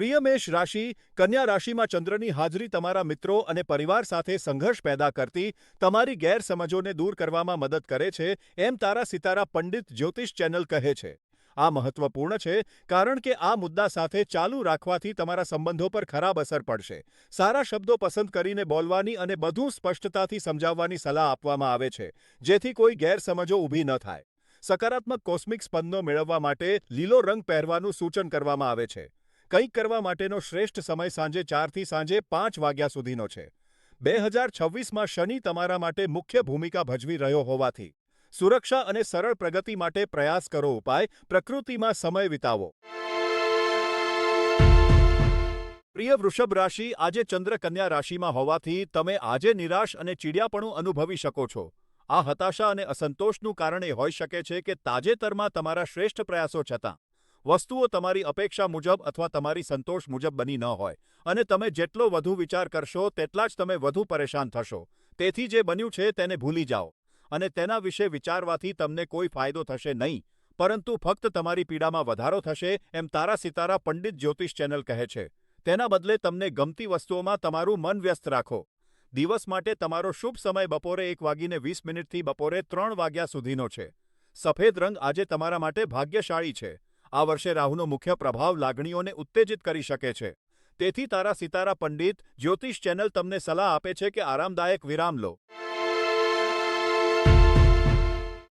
પ્રિય મેષ રાશિ, કન્યા રાશિમાં ચંદ્રની હાજરી તમારા મિત્રો અને પરિવાર સાથે સંઘર્ષ પેદા કરતી તમારી ગેરસમજોને દૂર કરવામાં મદદ કરે છે, એમ તારા સિતારા પંડિત જ્યોતિષ ચેનલ કહે છે. આ મહત્વપૂર્ણ છે કારણ કે આ મુદ્દા સાથે ચાલુ રાખવાથી તમારા સંબંધો પર ખરાબ અસર પડશે. સારા શબ્દો પસંદ કરીને બોલવાની અને બધું સ્પષ્ટતાથી સમજાવવાની સલાહ આપવામાં આવે છે, જેથી કોઈ ગેરસમજો ઊભી ન થાય. સકારાત્મક કોસ્મિક સ્પંદનો મેળવવા માટે લીલો રંગ પહેરવાનું સૂચન કરવામાં આવે છે. કંઈક કરવા માટેનો શ્રેષ્ઠ સમય સાંજે 4થી સાંજે 5 વાગ્યા સુધીનો છે. 2026માં શનિ તમારા માટે મુખ્ય ભૂમિકા ભજવી રહ્યો હોવાથી સુરક્ષા અને સરળ પ્રગતિ માટે પ્રયાસ કરો. ઉપાય: પ્રકૃતિમાં સમય વિતાવો. પ્રિય વૃષભ રાશિ, આજે ચંદ્ર કન્યા રાશિમાં હોવાથી તમે આજે નિરાશ અને ચીડિયાપણું અનુભવી શકો છો. આ હતાશા અને અસંતોષનું કારણ એ હોઈ શકે છે કે તાજેતરમાં તમારા શ્રેષ્ઠ પ્રયાસો છતાં વસ્તુઓ તમારી અપેક્ષા મુજબ અથવા તમારી સંતોષ મુજબ બની ન હોય અને તમે જેટલો વધુ વિચાર કરશો તેટલા જ તમે વધુ પરેશાન થશો. તેથી જે બન્યું છે તેને ભૂલી જાઓ અને તેના વિશે વિચારવાથી તમને કોઈ ફાયદો થશે નહીં, પરંતુ ફક્ત તમારી પીડામાં વધારો થશે, એમ તારા સિતારા પંડિત જ્યોતિષ ચેનલ કહે છે. તેના બદલે તમને ગમતી વસ્તુઓમાં તમારું મન વ્યસ્ત રાખો. દિવસ માટે તમારો શુભ સમય બપોરે 1:20 થી બપોરે 3 વાગ્યા સુધીનો છે. સફેદ રંગ આજે તમારા માટે ભાગ્યશાળી છે. આ વર્ષે રાહુનો મુખ્ય પ્રભાવ લાગણીઓને ઉત્તેજિત કરી શકે છે. તેથી તારા સિતારા પંડિત જ્યોતિષ ચેનલ તમને સલાહ આપે છે કે આરામદાયક વિરામ લો.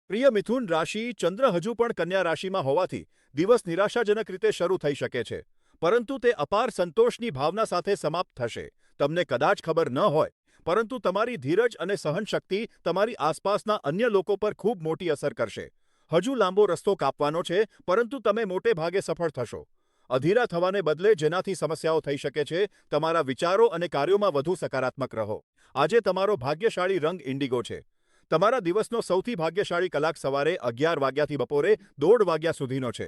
પ્રિય મિથુન રાશિ, ચંદ્ર હજુ પણ કન્યા રાશિમાં હોવાથી દિવસ નિરાશાજનક રીતે શરૂ થઈ શકે છે, પરંતુ તે અપાર સંતોષની ભાવના સાથે સમાપ્ત થશે. તમને કદાચ ખબર ન હોય, પરંતુ તમારી ધીરજ અને સહનશક્તિ તમારી આસપાસના અન્ય લોકો પર ખૂબ મોટી અસર કરશે. હજુ લાંબો રસ્તો કાપવાનો છે, પરંતુ તમે મોટે ભાગે સફળ થશો. અધીરા થવાને બદલે જેનાથી સમસ્યાઓ થઈ શકે છે, તમારા વિચારો અને કાર્યોમાં વધુ સકારાત્મક રહો. આજે તમારો ભાગ્યશાળી રંગ ઇન્ડિગો છે. તમારા દિવસનો સૌથી ભાગ્યશાળી કલાક સવારે 11 વાગ્યાથી બપોરે 1:30 વાગ્યા સુધીનો છે.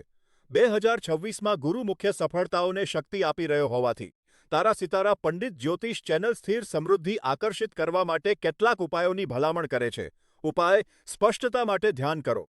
2026માં ગુરુ મુખ્ય સફળતાઓને શક્તિ આપી રહ્યો હોવાથી તારા સિતારા પંડિત જ્યોતિષ ચેનલ સ્થિર સમૃદ્ધિ આકર્ષિત કરવા માટે કેટલાક ઉપાયોની ભલામણ કરે છે. ઉપાય: સ્પષ્ટતા માટે ધ્યાન કરો.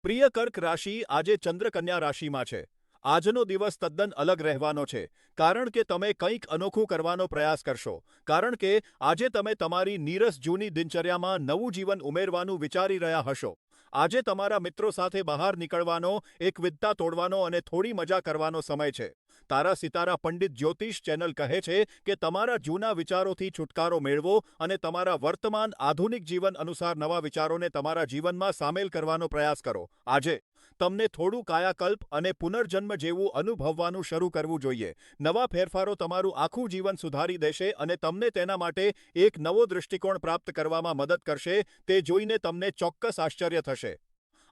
પ્રિય કર્ક રાશિ, આજે ચંદ્ર કન્યા રાશિમાં છે. આજનો દિવસ તદ્દન અલગ રહેવાનો છે, કારણ કે તમે કંઈક અનોખું કરવાનો પ્રયાસ કરશો. કારણ કે આજે તમે તમારી નીરસ જૂની દિનચર્યામાં નવું જીવન ઉમેરવાનું વિચારી રહ્યા હશો. આજે તમારા મિત્રો સાથે બહાર નીકળવાનો, એકવિધતા તોડવાનો અને થોડી મજા કરવાનો સમય છે. તારા સિતારા પંડિત જ્યોતિષ ચેનલ કહે છે કે તમારા જૂના વિચારોથી છુટકારો મેળવો અને તમારા વર્તમાન આધુનિક જીવન અનુસાર નવા વિચારોને તમારા જીવનમાં સામેલ કરવાનો પ્રયાસ કરો. આજે તમને થોડું કાયાકલ્પ અને પુનર્જન્મ જેવું અનુભવવાનું શરૂ કરવું જોઈએ. નવા ફેરફારો તમારું આખું જીવન સુધારી દેશે અને તમને તેના માટે એક નવો દૃષ્ટિકોણ પ્રાપ્ત કરવામાં મદદ કરશે. તે જોઈને તમને ચોક્કસ આશ્ચર્ય થશે.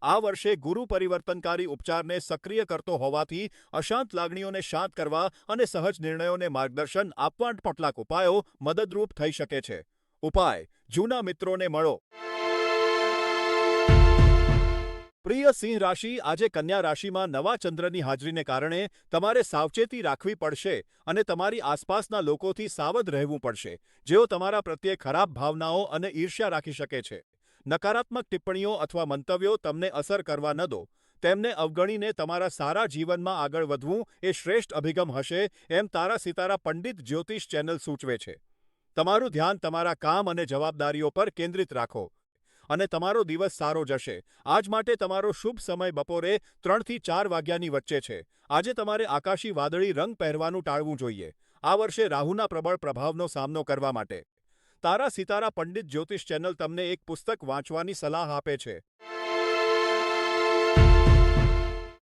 આ વર્ષે ગુરુ પરિવર્તનકારી ઉપચારને સક્રિય કરતો હોવાથી અશાંત લાગણીઓને શાંત કરવા અને સહજ નિર્ણયોને માર્ગદર્શન આપવા કેટલાક ઉપાયો મદદરૂપ થઈ શકે છે. ઉપાય: જૂના મિત્રોને મળો. પ્રિય સિંહ રાશિ, આજે કન્યા રાશિમાં નવા ચંદ્રની હાજરીને કારણે તમારે સાવચેતી રાખવી પડશે અને તમારી આસપાસના લોકોથી સાવધ રહેવું પડશે, જેઓ તમારા પ્રત્યે ખરાબ ભાવનાઓ અને ઈર્ષ્યા રાખી શકે છે. નકારાત્મક ટિપ્પણીઓ અથવા મંતવ્યો તમને અસર કરવા ન દો. તેમને અવગણીને તમારા સારા જીવનમાં આગળ વધવું એ શ્રેષ્ઠ અભિગમ હશે, એમ તારા સિતારા પંડિત જ્યોતિષ ચેનલ સૂચવે છે. તમારું ધ્યાન તમારા કામ અને જવાબદારીઓ પર કેન્દ્રિત રાખો અને તમારો દિવસ સારો જશે. આજ માટે તમારો શુભ સમય બપોરે 3 થી 4 વાગ્યાની વચ્ચે છે. આજે તમારે આકાશી વાદળી રંગ પહેરવાનું ટાળવું જોઈએ. આ વર્ષે રાહુના પ્રબળ પ્રભાવનો સામનો કરવા માટે તારા સિતારા પંડિત જ્યોતિષ ચેનલ તમને એક પુસ્તક વાંચવાની સલાહ આપે છે.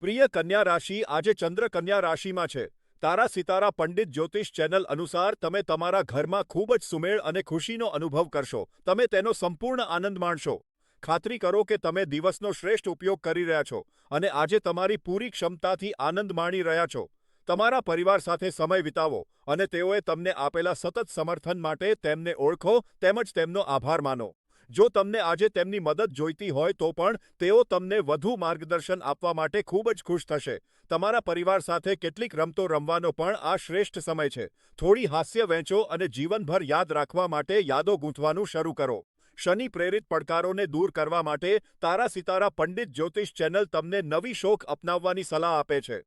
પ્રિય કન્યા રાશિ, આજે ચંદ્ર કન્યા રાશિમાં છે. તારા સિતારા પંડિત જ્યોતિષ ચેનલ અનુસાર તમે તમારા ઘરમાં ખૂબ જ સુમેળ અને ખુશીનો અનુભવ કરશો. તમે તેનો સંપૂર્ણ આનંદ માણશો. ખાતરી કરો કે તમે દિવસનો શ્રેષ્ઠ ઉપયોગ કરી રહ્યા છો અને આજે તમારી પૂરી ક્ષમતાથી આનંદ માણી રહ્યા છો. તમારા પરિવાર સાથે સમય વિતાવો અને તેઓએ તમને આપેલા સતત સમર્થન માટે તેમને ઓળખો તેમજ તેમનો આભાર માનો. જો તમને આજે તેમની મદદ જોઈતી હોય તો પણ તેઓ તમને વધુ માર્ગદર્શન આપવા માટે ખૂબ જ ખુશ થશે. તમારા પરિવાર સાથે કેટલીક રમતો રમવાનો પણ આ શ્રેષ્ઠ સમય છે. થોડી હાસ્ય વહેંચો અને જીવનભર યાદ રાખવા માટે યાદો ગૂંથવાનું શરૂ કરો. શનિ પ્રેરિત પડકારોને દૂર કરવા માટે તારા સિતારા પંડિત જ્યોતિષ ચેનલ તમને નવી શોખ અપનાવવાની સલાહ આપે છે.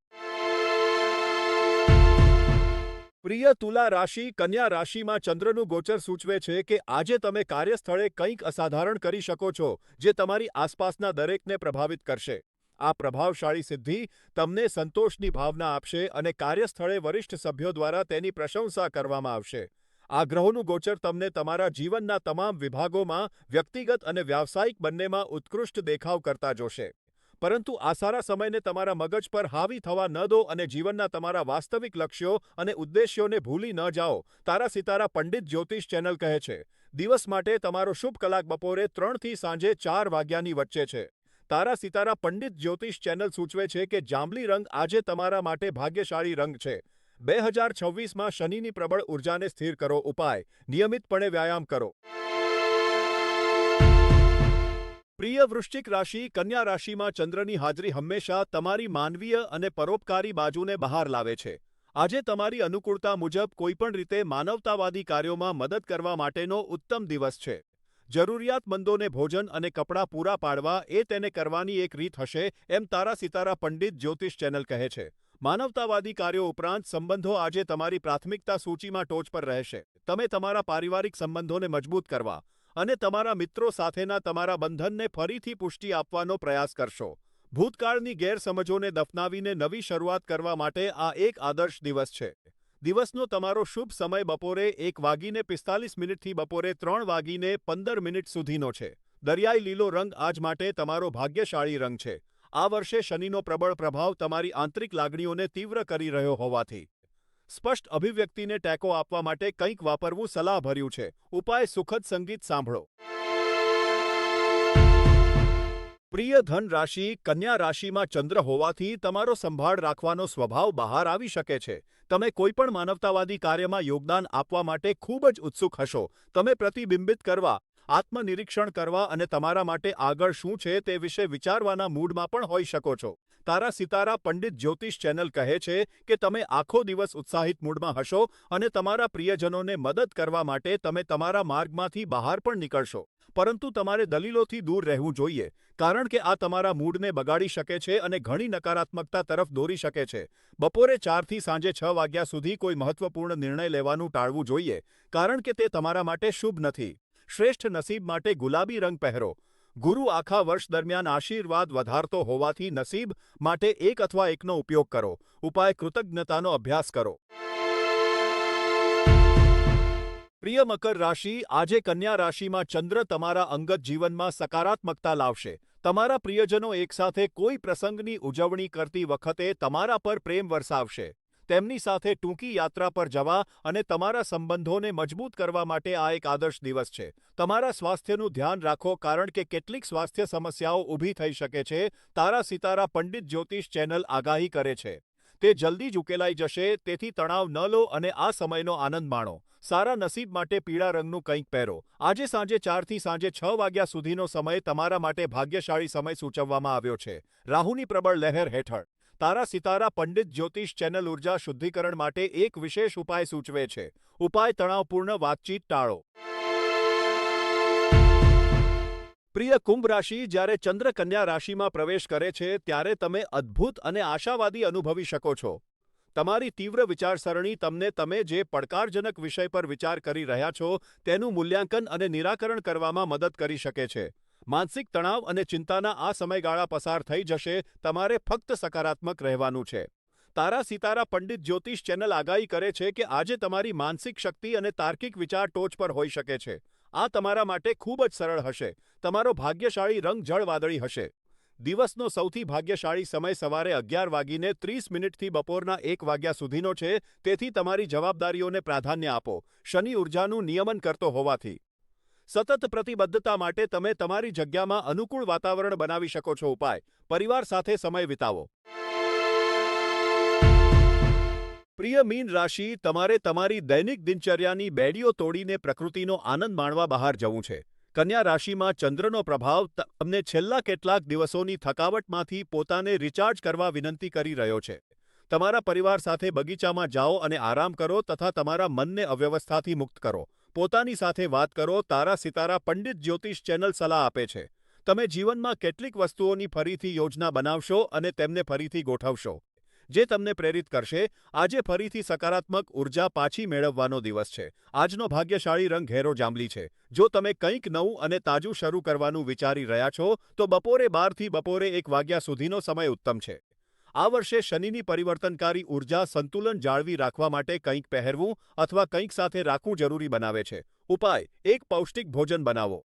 પ્રિય તુલા રાશિ, કન્યા રાશિમાં ચંદ્રનું ગોચર સૂચવે છે કે આજે તમે કાર્યસ્થળે કંઈક અસાધારણ કરી શકો છો જે તમારી આસપાસના દરેકને પ્રભાવિત કરશે. આ પ્રભાવશાળી સિદ્ધિ તમને સંતોષની ભાવના આપશે અને કાર્યસ્થળે વરિષ્ઠ સભ્યો દ્વારા તેની પ્રશંસા કરવામાં આવશે. આ ગ્રહોનું ગોચર તમને તમારા જીવનના તમામ વિભાગોમાં વ્યક્તિગત અને વ્યાવસાયિક બંનેમાં ઉત્કૃષ્ટ દેખાવ કરતા જોશે. પરંતુ આ સારા સમયને તમારા મગજ પર હાવી થવા ન દો અને જીવનના તમારા વાસ્તવિક લક્ષ્યો અને ઉદ્દેશ્યોને ભૂલી ન જાઓ. તારા સિતારા પંડિત જ્યોતિષ ચેનલ કહે છે, દિવસ માટે તમારો શુભ કલાક બપોરે 3 થી સાંજે 4 વાગ્યાની વચ્ચે છે. તારા સિતારા પંડિત જ્યોતિષ ચેનલ સૂચવે છે કે જાંબલી રંગ આજે તમારા માટે ભાગ્યશાળી રંગ છે. 2026માં શનિની પ્રબળ ઉર્જાને સ્થિર કરો. ઉપાય: નિયમિતપણે વ્યાયામ કરો. પ્રિય વૃશ્ચિક રાશિ, કન્યા રાશિમાં ચંદ્રની હાજરી હંમેશા તમારી માનવીય અને પરોપકારી બાજુને બહાર લાવે છે. આજે તમારી અનુકૂળતા મુજબ કોઈપણ રીતે માનવતાવાદી કાર્યોમાં મદદ કરવા માટેનો ઉત્તમ દિવસ છે. જરૂરિયાતમંદોને ભોજન અને કપડાં પૂરા પાડવા એ તેને કરવાની એક રીત હશે, એમ તારા સિતારા પંડિત જ્યોતિષ ચેનલ કહે છે. માનવતાવાદી કાર્યો ઉપરાંત સંબંધો આજે તમારી પ્રાથમિકતા સૂચિમાં ટોચ પર રહેશે. તમે તમારા પારિવારિક સંબંધોને મજબૂત કરવા અને તમારા મિત્રો સાથેના તમારા બંધનને ફરીથી પુષ્ટિ આપવાનો પ્રયાસ કરશો. ભૂતકાળની ગેરસમજોને દફનાવીને નવી શરૂઆત કરવા માટે આ એક આદર્શ દિવસ છે. દિવસનો તમારો શુભ સમય બપોરે 1:45 થી બપોરે 3:15 સુધીનો છે. દરિયાઈ લીલો રંગ આજ માટે તમારો ભાગ્યશાળી રંગ છે. આ વર્ષે શનિનો પ્રબળ પ્રભાવ તમારી આંતરિક લાગણીઓને તીવ્ર કરી રહ્યો હોવાથી સ્પષ્ટ અભિવ્યક્તિને ટેકો આપવા માટે કંઈક વાપરવું સલાહભર્યું છે. ઉપાય: સુખદ સંગીત સાંભળો. પ્રિય ધન રાશિ, કન્યા રાશિમાં ચંદ્ર હોવાથી તમારો સંભાળ રાખવાનો સ્વભાવ બહાર આવી શકે છે. તમે કોઈપણ માનવતાવાદી કાર્યમાં યોગદાન આપવા માટે ખૂબ જ ઉત્સુક હશો. તમે પ્રતિબિંબિત કરવા, આત્મનિરીક્ષણ કરવા અને તમારા માટે આગળ શું છે તે વિશે વિચારવાના મૂડમાં પણ હોઈ શકો છો. તારા સિતારા પંડિત જ્યોતિષ ચેનલ કહે છે કે તમે આખો દિવસ ઉત્સાહિત મૂડમાં હશો અને તમારા પ્રિયજનોને મદદ કરવા માટે તમે તમારા માર્ગમાંથી બહાર પણ નીકળશો. પરંતુ તમારે દલીલોથી દૂર રહેવું જોઈએ, કારણ કે આ તમારા મૂડને બગાડી શકે છે અને ઘણી નકારાત્મકતા તરફ દોરી શકે છે. બપોરે 4 થી સાંજે 6 વાગ્યા સુધી કોઈ મહત્વપૂર્ણ નિર્ણય લેવાનું ટાળવું જોઈએ, કારણ કે તે તમારા માટે શુભ નથી. શ્રેષ્ઠ નસીબ માટે ગુલાબી રંગ પહેરો. ગુરુ આખા વર્ષ દરમિયાન આશીર્વાદ વધારતો હોવાથી નસીબ માટે 1 અથવા 1નો ઉપયોગ કરો. ઉપાય: કૃતજ્ઞતાનો અભ્યાસ કરો. પ્રિય મકર રાશિ, આજે કન્યા રાશિમાં ચંદ્ર તમારા અંગત જીવનમાં સકારાત્મકતા લાવશે. તમારા પ્રિયજનો એકસાથે કોઈ પ્રસંગની ઉજવણી કરતી વખતે તમારા પર પ્રેમ વરસાવશે. તેમની સાથે ટૂંકી યાત્રા પર જવા અને તમારા સંબંધોને મજબૂત કરવા માટે આ એક આદર્શ દિવસ છે. તમારા સ્વાસ્થ્યનું ધ્યાન રાખો, કારણ કે કેટલીક સ્વાસ્થ્ય સમસ્યાઓ ઊભી થઈ શકે છે. તારા સિતારા પંડિત જ્યોતિષ ચેનલ આગાહી કરે છે. તે જલ્દી જ ઉકેલાઈ જશે, તેથી તણાવ ન લો અને આ સમયનો આનંદ માણો. સારા નસીબ માટે પીળા રંગનું કંઈક પહેરો. આજે સાંજે 4 થી સાંજે 6 વાગ્યા સુધીનો સમય તમારા માટે ભાગ્યશાળી સમય સૂચવવામાં આવ્યો છે. રાહુની પ્રબળ લહેર હેઠળ તારા સિતારા પંડિત જ્યોતિષ ચેનલ ઉર્જા શુદ્ધિકરણ માટે એક વિશેષ ઉપાય સૂચવે છે. ઉપાય: તણાવપૂર્ણ વાતચીત ટાળો. પ્રિય કુંભ રાશિ, જ્યારે ચંદ્ર કન્યા રાશિમાં પ્રવેશ કરે છે ત્યારે તમે અદ્ભુત અને આશાવાદી અનુભવી શકો છો. તમારી તીવ્ર વિચારસરણી તમને તમે જે પડકારજનક વિષય પર વિચાર કરી રહ્યા છો તેનું મૂલ્યાંકન અને નિરાકરણ કરવામાં મદદ કરી શકે છે. માનસિક તણાવ અને ચિંતાના આ સમયગાળા પસાર થઈ જશે. તમારે ફક્ત સકારાત્મક રહેવાનું છે. તારા સિતારા પંડિત જ્યોતિષ ચેનલ આગાહી કરે છે કે આજે તમારી માનસિક શક્તિ અને તાર્કિક વિચાર ટોચ પર હોઈ શકે છે. આ તમારા માટે ખૂબ જ સરળ હશે. તમારો ભાગ્યશાળી રંગ જળવાદળી હશે. દિવસનો સૌથી ભાગ્યશાળી સમય સવારે 11:30 થી બપોરના 1 વાગ્યા સુધીનો છે, તેથી તમારી જવાબદારીઓને પ્રાધાન્ય આપો. શનિ ઉર્જાનું નિયમન કરતો હોવાથી સતત પ્રતિબદ્ધતા માટે તમે તમારી જગ્યામાં અનુકૂળ વાતાવરણ બનાવી શકો છો. ઉપાય: પરિવાર સાથે સમય વિતાવો. પ્રિય મીન રાશિ, તમારે તમારી દૈનિક દિનચર્યાની બેડીઓ તોડીને પ્રકૃતિનો આનંદ માણવા બહાર જવું છે. કન્યા રાશિમાં ચંદ્રનો પ્રભાવ તમને છેલ્લા કેટલાક દિવસોની થકાવટમાંથી પોતાને રિચાર્જ કરવા વિનંતી કરી રહ્યો છે. તમારા પરિવાર સાથે બગીચામાં જાઓ અને આરામ કરો તથા તમારા મનને અવ્યવસ્થાથી મુક્ત કરો. પોતાની સાથે વાત કરો. તારા સિતારા પંડિત જ્યોતિષ ચેનલ સલાહ આપે છે. તમે જીવનમાં કેટલીક વસ્તુઓની ફરીથી યોજના બનાવશો અને તેમને ફરીથી ગોઠવશો, જે તમને પ્રેરિત કરશે. આજે ફરીથી સકારાત્મક ઉર્જા પાછી મેળવવાનો દિવસ છે. આજનો ભાગ્યશાળી રંગ ઘેરો જાંબલી છે. જો તમે કંઈક નવું અને તાજું શરૂ કરવાનું વિચારી રહ્યા છો, તો બપોરે 12થી બપોરે 1 વાગ્યા સુધીનો સમય ઉત્તમ છે. આ વર્ષે શનિની પરિવર્તનકારી ઉર્જા સંતુલન જાળવી રાખવા માટે કંઈક પહેરવું અથવા કંઈક સાથે રાખવું જરૂરી બનાવે છે. ઉપાય: એક પૌષ્ટિક ભોજન બનાવો.